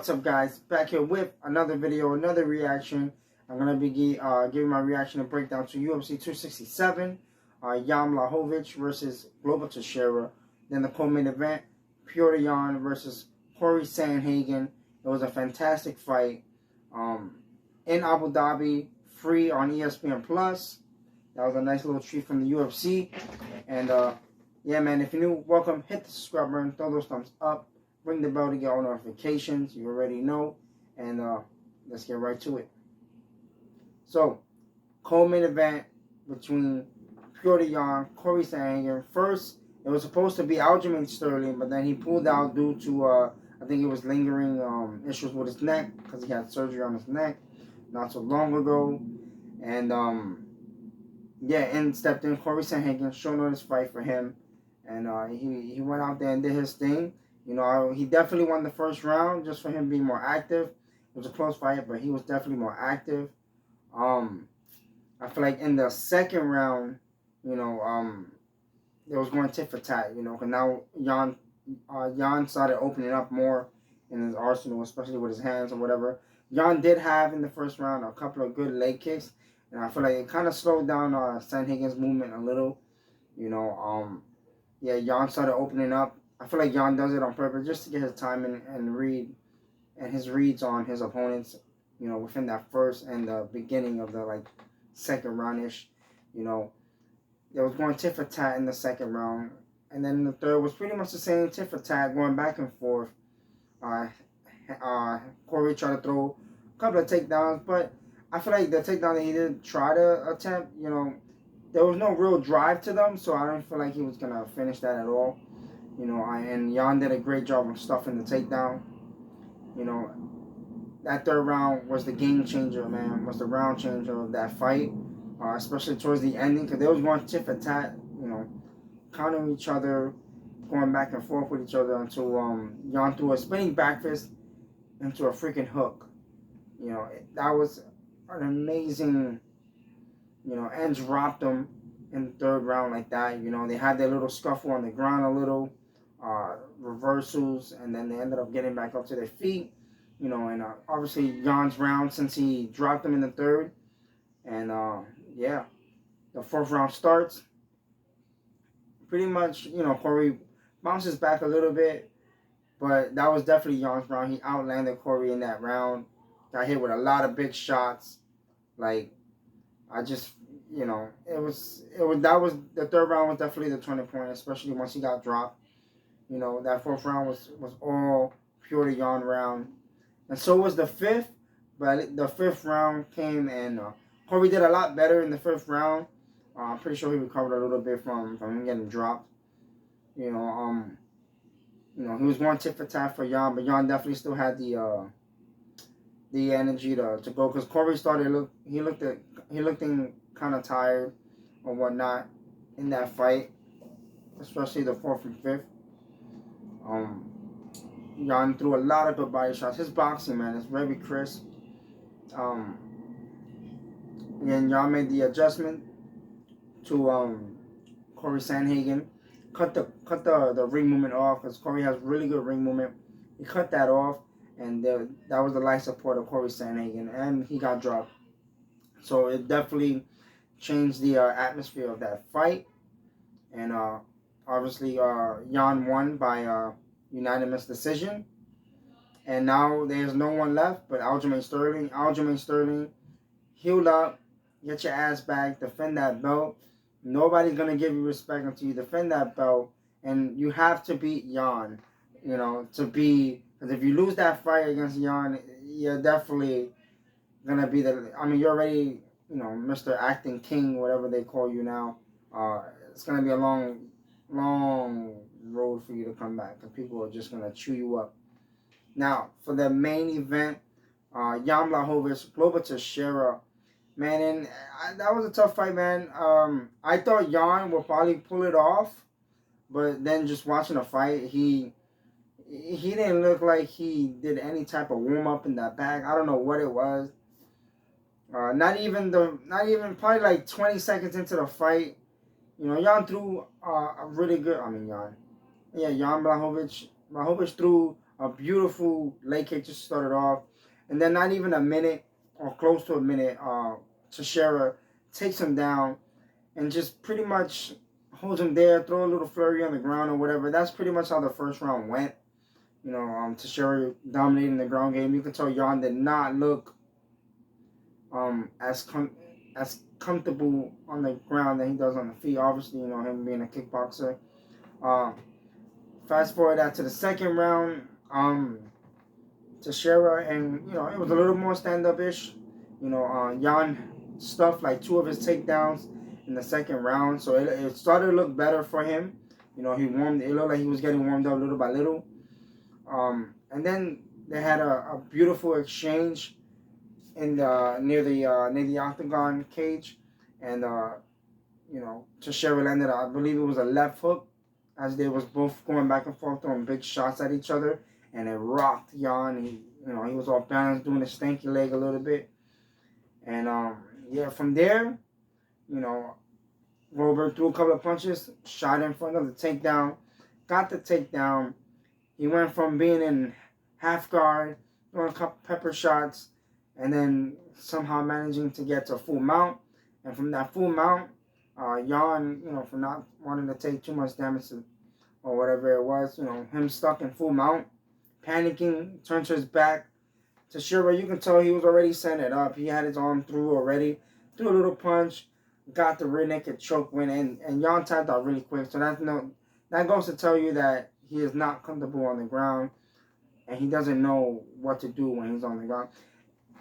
What's up, guys? Back here with another video, another reaction. I'm going to be giving my reaction and breakdown to UFC 267, Jan Blachowicz versus Glover Teixeira. Then the co-main event, Petr Yan versus Corey Sandhagen. It was a fantastic fight in Abu Dhabi, free on espn+. That was a nice little treat from the UFC. And yeah, man, if you're new, welcome. Hit the subscribe button, throw those thumbs up. Ring the bell to get all notifications. You already know. And let's get right to it. So, co-main event between Petr Yan, Corey Sandhagen. First, it was supposed to be Aljamain Sterling, but then he pulled out due to, I think it was lingering issues with his neck, because he had surgery on his neck not so long ago. And, yeah, and stepped in Corey Sandhagen, showed on his fight for him. And he went out there and did his thing. You know, he definitely won the first round just for him being more active. It was a close fight, but he was definitely more active. I feel like in the second round, you know, it was going tit for tat, you know, because now Jan started opening up more in his arsenal, especially with his hands or whatever. Jan did have in the first round a couple of good leg kicks, and I feel like it kind of slowed down Sandhagen's movement a little, you know. Yeah, Jan started opening up. I feel like Jan does it on purpose just to get his time and his reads on his opponents, you know, within that first and the beginning of the second round-ish. You know, it was going tit for tat in the second round, and then the third was pretty much the same tit for tat, going back and forth. Corey tried to throw a couple of takedowns, but I feel like the takedown that he did try to attempt, you know, there was no real drive to them, so I don't feel like he was gonna finish that at all. You know, and Jan did a great job of stuffing the takedown. You know, that third round was the game changer, man. Was the round changer of that fight, especially towards the ending, because they was going tit for tat, you know, countering each other, going back and forth with each other until Jan threw a spinning back fist into a freaking hook. You know, that was an amazing, you know, and dropped him in the third round like that. You know, they had their little scuffle on the ground a little, reversals, and then they ended up getting back up to their feet. You know, and obviously Jan's round, since he dropped him in the third. And yeah, the fourth round starts. Pretty much, you know, Corey bounces back a little bit, but that was definitely Jan's round. He outlanded Corey in that round. Got hit with a lot of big shots. Like, I just, you know, that was the third round was definitely the turning point, especially once he got dropped. You know, that fourth round was all Petr Yan round, and so was the fifth. But the fifth round came, and Corey did a lot better in the fifth round. I'm pretty sure he recovered a little bit from him getting dropped. You know, he was going tit for tat for Yan, but Yan definitely still had the energy to go, because Corey started he looked kind of tired or whatnot in that fight, especially the fourth and fifth. Jan threw a lot of good body shots. His boxing, man, is very crisp. Again, Jan made the adjustment to Corey Sandhagen. Cut the ring movement off, because Corey has really good ring movement. He cut that off, and that was the light support of Corey Sandhagen, and he got dropped. So it definitely changed the atmosphere of that fight. And obviously Jan won by unanimous decision. And now there's no one left but Aljamain Sterling. Aljamain Sterling, heal up, get your ass back, defend that belt. Nobody's going to give you respect until you defend that belt. And you have to beat Jan, you know, because if you lose that fight against Jan, you're definitely going to be you're already, you know, Mr. Acting King, whatever they call you now. It's going to be a long road for you to come back, because people are just going to chew you up. Now, for the main event, Jan Blachowicz, Glover Teixeira. Man, and that was a tough fight, man. I thought Jan would probably pull it off, but then just watching the fight, he didn't look like he did any type of warm-up in that back. I don't know what it was. Not even probably like 20 seconds into the fight, you know, Jan threw a really good, Jan Blachowicz threw A beautiful leg kick just started off. And then not even a minute or close to a minute, Teixeira takes him down and just pretty much holds him there, throw a little flurry on the ground or whatever. That's pretty much how the first round went. You know, Teixeira dominating the ground game. You can tell Jan did not look as comfortable on the ground than he does on the feet. Obviously, you know, him being a kickboxer. Fast forward that to the second round, Teixeira, and you know, it was a little more stand-up-ish. You know, Jan stuffed like 2 of his takedowns in the second round, so it started to look better for him. You know, it looked like he was getting warmed up little by little. And then they had a beautiful exchange in the near the octagon cage, and you know, Teixeira landed, I believe it was a left hook, as they was both going back and forth throwing big shots at each other, and it rocked Jan. He was off balance, doing his stanky leg a little bit, and yeah, from there, you know, Glover threw a couple of punches, shot in front of the takedown, got the takedown. He went from being in half guard, throwing a couple pepper shots, and then somehow managing to get to full mount. And from that full mount, Jan, you know, for not wanting to take too much damage or whatever it was, you know, him stuck in full mount, panicking, turned to his back. Teixeira, you can tell he was already setting it up. He had his arm through already, threw a little punch, got the rear naked choke win, and Jan tapped out really quick. So that goes to tell you that he is not comfortable on the ground, and he doesn't know what to do when he's on the ground.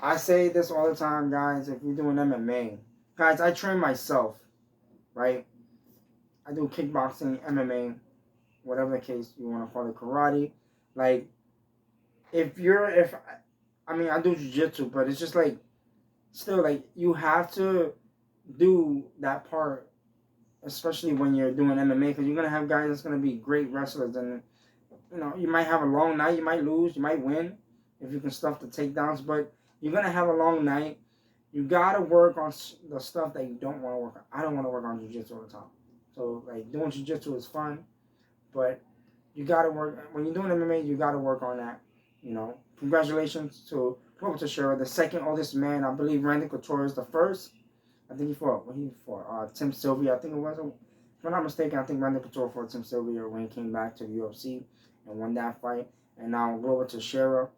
I say this all the time, guys, if you're doing MMA. Guys, I train myself, right? I do kickboxing, MMA, whatever the case you want to call it, karate. Like, I mean, I do jiu-jitsu, but it's just like, still, like, you have to do that part, especially when you're doing MMA, because you're going to have guys that's going to be great wrestlers, and, you know, you might have a long night, you might lose, you might win, if you can stuff the takedowns, but you're going to have a long night. You got to work on the stuff that you don't want to work on. I don't want to work on jiu-jitsu all the time. So, like, doing jiu-jitsu is fun, but you got to work, when you're doing MMA, you got to work on that, you know. Congratulations to Glover Teixeira, the second oldest man. I believe Randy Couture is the first. I think he fought, Tim Sylvia, I think it was. If I'm not mistaken, I think Randy Couture fought Tim Sylvia when he came back to the UFC and won that fight. And now Glover Teixeira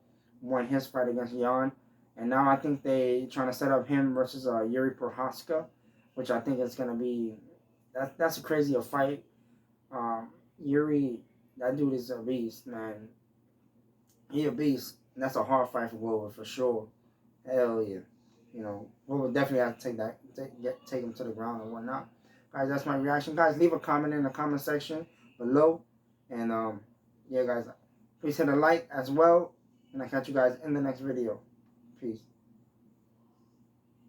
won his fight against Jan. And now I think they trying to set up him versus Yuri Prohaska, which I think is going to be, that's a crazy fight. Yuri, that dude is a beast, man. He a beast. And that's a hard fight for Glover, for sure. Hell yeah. You know, Glover definitely have to take him to the ground and whatnot. Guys, that's my reaction. Guys, leave a comment in the comment section below. And, yeah, guys, please hit a like as well. And I'll catch you guys in the next video. Peace.